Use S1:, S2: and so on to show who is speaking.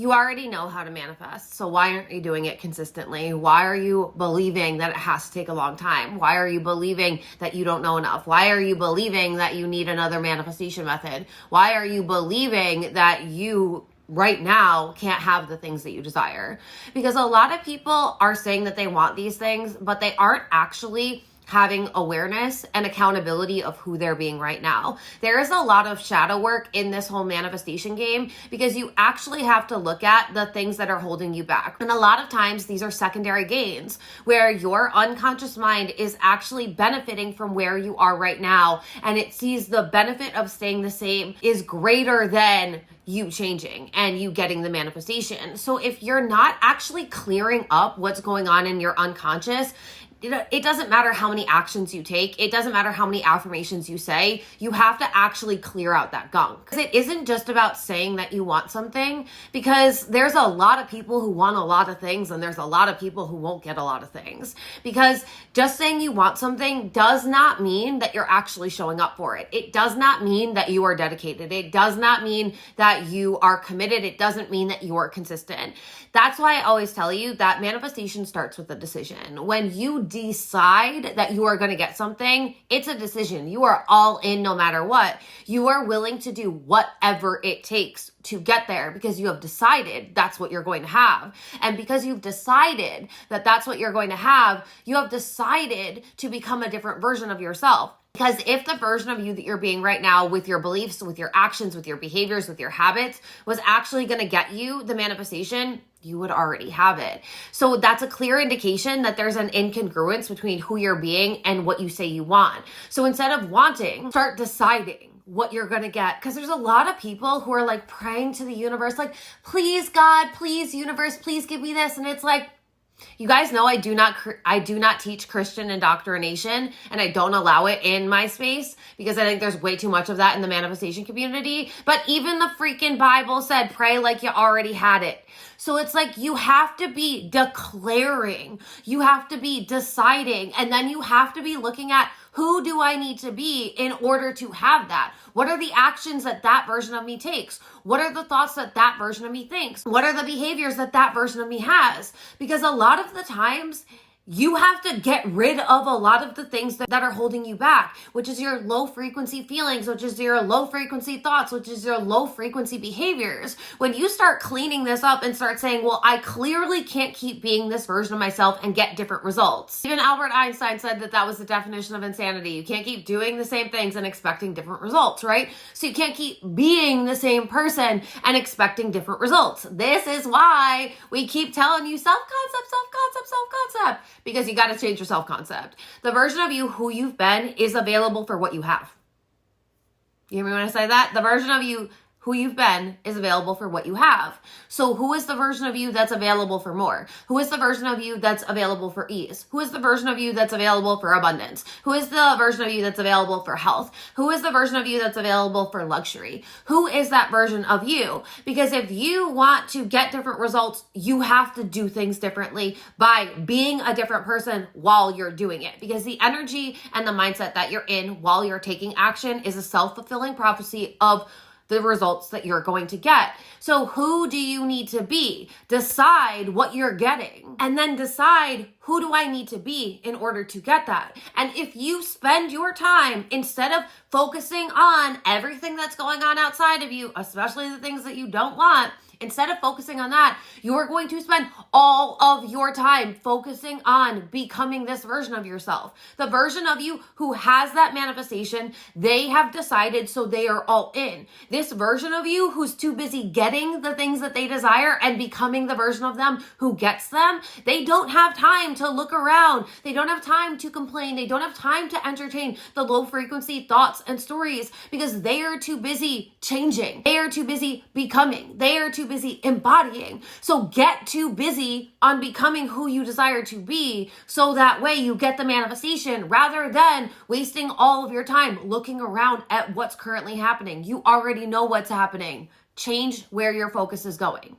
S1: You already know how to manifest, so why aren't you doing it consistently? Why are you believing that it has to take a long time? Why are you believing that you don't know enough? Why are you believing that you need another manifestation method? Why are you believing that you right now can't have the things that you desire? Because a lot of people are saying that they want these things, but they aren't actually having awareness and accountability of who they're being right now. There is a lot of shadow work in this whole manifestation game because you actually have to look at the things that are holding you back. And a lot of times these are secondary gains where your unconscious mind is actually benefiting from where you are right now, and it sees the benefit of staying the same is greater than you changing and you getting the manifestation. So if you're not actually clearing up what's going on in your unconscious, it doesn't matter how many actions you take. It doesn't matter how many affirmations you say. You have to actually clear out that gunk. Because it isn't just about saying that you want something, because there's a lot of people who want a lot of things and there's a lot of people who won't get a lot of things. Because just saying you want something does not mean that you're actually showing up for it. It does not mean that you are dedicated. It does not mean that you are committed. It doesn't mean that you are consistent. That's why I always tell you that manifestation starts with a decision. When you decide that you are going to get something, it's a decision. You are all in no matter what. You are willing to do whatever it takes to get there because you have decided that's what you're going to have. And because you've decided that that's what you're going to have, you have decided to become a different version of yourself. Because if the version of you that you're being right now with your beliefs, with your actions, with your behaviors, with your habits was actually going to get you the manifestation, you would already have it. So that's a clear indication that there's an incongruence between who you're being and what you say you want. So instead of wanting, start deciding what you're going to get. Because there's a lot of people who are like praying to the universe, like, please God, please universe, please give me this. And it's like, you guys know I do not teach Christian indoctrination, and I don't allow it in my space because I think there's way too much of that in the manifestation community. But even the freaking Bible said, pray like you already had it. So it's like you have to be declaring, you have to be deciding, and then you have to be looking at who do I need to be in order to have that? What are the actions that that version of me takes? What are the thoughts that that version of me thinks? What are the behaviors that that version of me has? Because a lot of the times, you have to get rid of a lot of the things that are holding you back, which is your low frequency feelings, which is your low frequency thoughts, which is your low frequency behaviors. When you start cleaning this up and start saying, well, I clearly can't keep being this version of myself and get different results. Even Albert Einstein said that that was the definition of insanity. You can't keep doing the same things and expecting different results, right? So you can't keep being the same person and expecting different results. This is why we keep telling you self-concept, self-concept, self-concept. Because you got to change your self-concept. The version of you who you've been is available for what you have. You hear me when I say that? The version of you who you've been is available for what you have. So who is the version of you that's available for more? Who is the version of you that's available for ease? Who is the version of you that's available for abundance? Who is the version of you that's available for health? Who is the version of you that's available for luxury? Who is that version of you? Because if you want to get different results, you have to do things differently by being a different person while you're doing it. Because the energy and the mindset that you're in while you're taking action is a self-fulfilling prophecy of the results that you're going to get. So who do you need to be? Decide what you're getting and then decide who do I need to be in order to get that. And if you spend your time, instead of focusing on everything that's going on outside of you, especially the things that you don't want, instead of focusing on that, you're going to spend all of your time focusing on becoming this version of yourself. The version of you who has that manifestation, they have decided, so they are all in. This version of you who's too busy getting the things that they desire and becoming the version of them who gets them, they don't have time to look around. They don't have time to complain. They don't have time to entertain the low frequency thoughts and stories because they are too busy changing. They are too busy becoming. They are too busy embodying. So get too busy on becoming who you desire to be so that way you get the manifestation rather than wasting all of your time looking around at what's currently happening. You already know what's happening. Change where your focus is going.